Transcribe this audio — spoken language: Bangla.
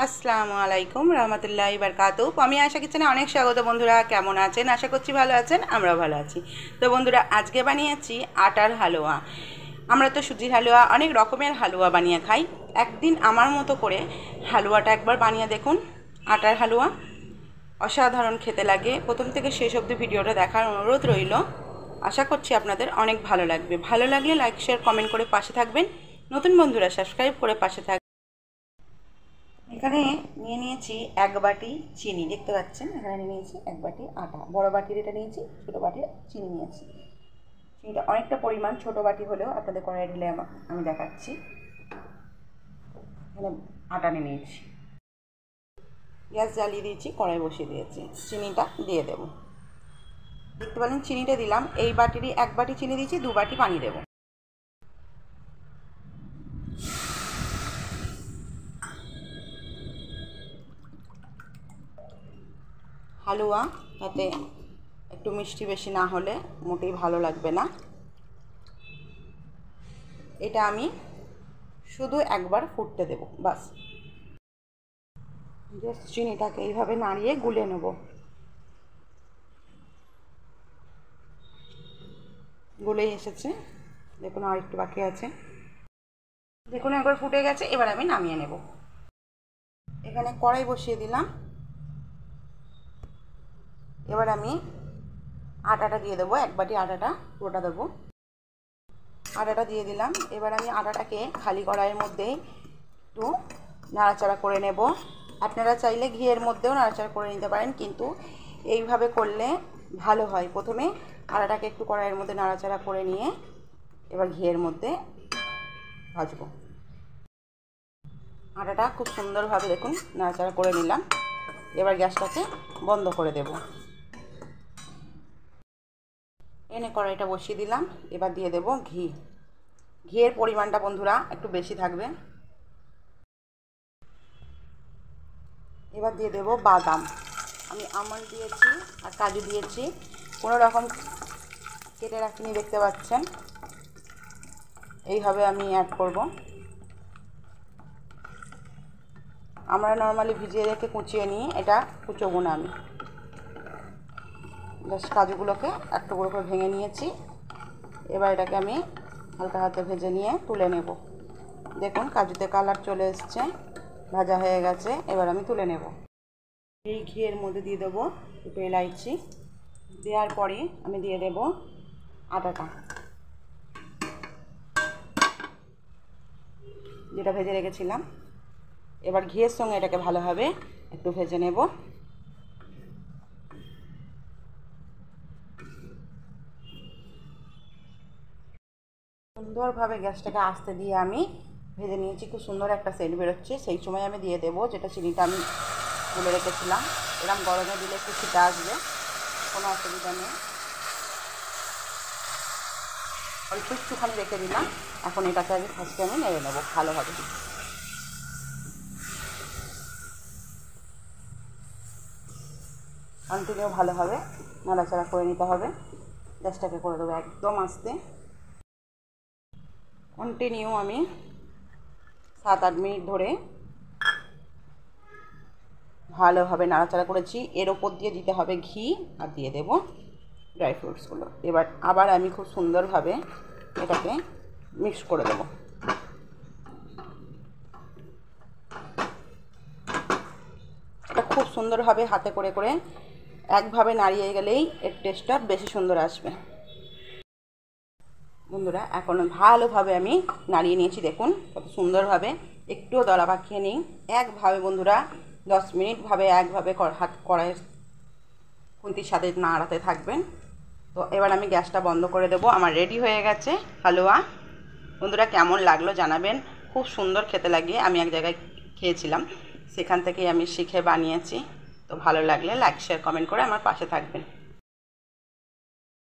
আসসালামু আলাইকুম রহমতুল্লাহি বারকাতুহু। আমি আশা কিচেনে অনেক স্বাগত। বন্ধুরা কেমন আছেন? আশা করছি ভালো আছেন, আমরাও ভালো আছি। তো বন্ধুরা আজকে বানিয়েছি আটার হালুয়া। আমরা তো সুজির হালুয়া অনেক রকমের হালুয়া বানিয়ে খাই। একদিন আমার মতো করে হালুয়াটা একবার বানিয়ে দেখুন। আটার হালুয়া অসাধারণ খেতে লাগে। প্রথম থেকে শেষ অবধি ভিডিওটা দেখার অনুরোধ রইল। আশা করছি আপনাদের অনেক ভালো লাগবে। ভালো লাগলে লাইক শেয়ার কমেন্ট করে পাশে থাকবেন। নতুন বন্ধুরা সাবস্ক্রাইব করে পাশে থাকবেন। এখানে নিয়ে নিয়েছি 1 বাটি চিনি, দেখতে পাচ্ছেন। এখানে নিয়েছি 1 বাটি আটা, বড় বাটির এটা নিয়েছি, ছোটো বাটির চিনি নিয়েছি। চিনিটা অনেকটা পরিমাণ, ছোটো বাটি হলেও আপনাদের কড়াই ঢেলে আমি দেখাচ্ছি। এখানে আটা নিয়ে নিয়েছি, গ্যাস জ্বালিয়ে দিয়েছি, কড়াই বসিয়ে দিয়েছি, চিনিটা দিয়ে দেব। দেখতে পেলেন চিনিটা দিলাম। এই বাটিরই 1 বাটি চিনি দিয়েছি, 2 বাটি পানি দেব। হালুয়া তাতে একটু মিষ্টি বেশি না হলে মোটেই ভালো লাগবে না। এটা আমি শুধু একবার ফুটতে দেব, বাস। জাস্ট চিনিটাকে এইভাবে নাড়িয়ে গুলে নেব। গুলেই এসেছে, দেখুন আর একটু বাকি আছে। দেখুন একবার ফুটে গেছে, এবার আমি নামিয়ে নেব। এখানে কড়াই বসিয়ে দিলাম। এবার আমি আটাটা দিয়ে দেবো, 1 বাটি আটাটা পুরোটা দেবো। আটাটা দিয়ে দিলাম। এবার আমি আটাটাকে খালি কড়াইয়ের মধ্যেই একটু নাড়াচাড়া করে নেব। আপনারা চাইলে ঘিয়ের মধ্যেও নাড়াচাড়া করে নিতে পারেন, কিন্তু এইভাবে করলে ভালো হয়। প্রথমে আটাটাকে একটু কড়াইয়ের মধ্যে নাড়াচাড়া করে নিয়ে এবার ঘিয়ের মধ্যে ভাজবো। আটাটা খুব সুন্দরভাবে দেখুন নাড়াচাড়া করে নিলাম। এবার গ্যাসটাকে বন্ধ করে দেব। এনে কড়াইটা বসিয়ে দিলাম। এবার দিয়ে দেব ঘি। ঘিয়ের পরিমাণটা বন্ধুরা একটু বেশি থাকবে। এবার দিয়ে দেব বাদাম। আমি আমন্ড দিয়েছি আর কাজু দিয়েছি, কোনো রকম কেটে রাখিনি, দেখতে পাচ্ছেন। এইভাবে আমি অ্যাড করব। আমরা নর্মালি ভিজিয়ে রেখে কুচিয়ে নিই, এটা কুচোবো না আমি। জাস্ট কাজুগুলোকে একটু করে ভেঙে নিয়েছি। এবার এটাকে আমি হালকা হাতে ভেজে নিয়ে তুলে নেব। দেখুন কাজুতে কালার চলে এসছে, ভাজা হয়ে গেছে। এবার আমি তুলে নেব। এই ঘিয়ের মধ্যে দিয়ে দেবো দুটো এলাইচি। দেওয়ার পরে আমি দিয়ে দেব আটাটা, যেটা ভেজে রেখেছিলাম। এবার ঘিয়ের সঙ্গে এটাকে ভালোভাবে একটু ভেজে নেব। সুন্দরভাবে গ্যাসটাকে আস্তে দিয়ে আমি ভেজে নিয়েছি। খুব সুন্দর একটা সেন্ট বেরোচ্ছে। সেই সময় আমি দিয়ে দেবো যেটা চিনিটা আমি তুলে রেখেছিলাম। এরকম গরমে দিলে একটু ছিটা আসবে, কোনো অসুবিধা নেই। অল্প একটুখানি রেখে দিলাম। এখন এটাকে আমি ফার্স্টে আমি নেড়ে নেবো ভালোভাবে। কন্টিনিউ ভালোভাবে নাড়াচাড়া করে নিতে হবে। গ্যাসটাকে করে দেবো একদম আস্তে। কন্টিনিউ আমি 7-8 মিনিট ধরে ভালোভাবে নাড়াচাড়া করেছি। এর ওপর দিয়ে দিতে হবে ঘি আর দিয়ে দেব ড্রাই ফ্রুটসগুলো। এবার আবার আমি খুব সুন্দরভাবে এটাকে মিক্স করে দেব। এটা খুব সুন্দরভাবে হাতে করে করে একভাবে নাড়িয়ে গেলেই এর টেস্টটা বেশি সুন্দর আসবে। বন্ধুরা এখন ভালোভাবে আমি নাড়িয়ে নিয়েছি, দেখুন কত সুন্দরভাবে। একটুও দলা পাকিয়ে নিই। একভাবে বন্ধুরা 10 মিনিট একভাবে হাত কড়াইয়ের খুন্তির সাথে নাড়াতে থাকবেন। তো এবার আমি গ্যাসটা বন্ধ করে দেবো। আমার রেডি হয়ে গেছে হালুয়া। বন্ধুরা কেমন লাগলো জানাবেন। খুব সুন্দর খেতে লাগে। আমি এক জায়গায় খেয়েছিলাম, সেখান থেকেই আমি শিখে বানিয়েছি। তো ভালো লাগলে লাইক শেয়ার কমেন্ট করে আমার পাশে থাকবেন।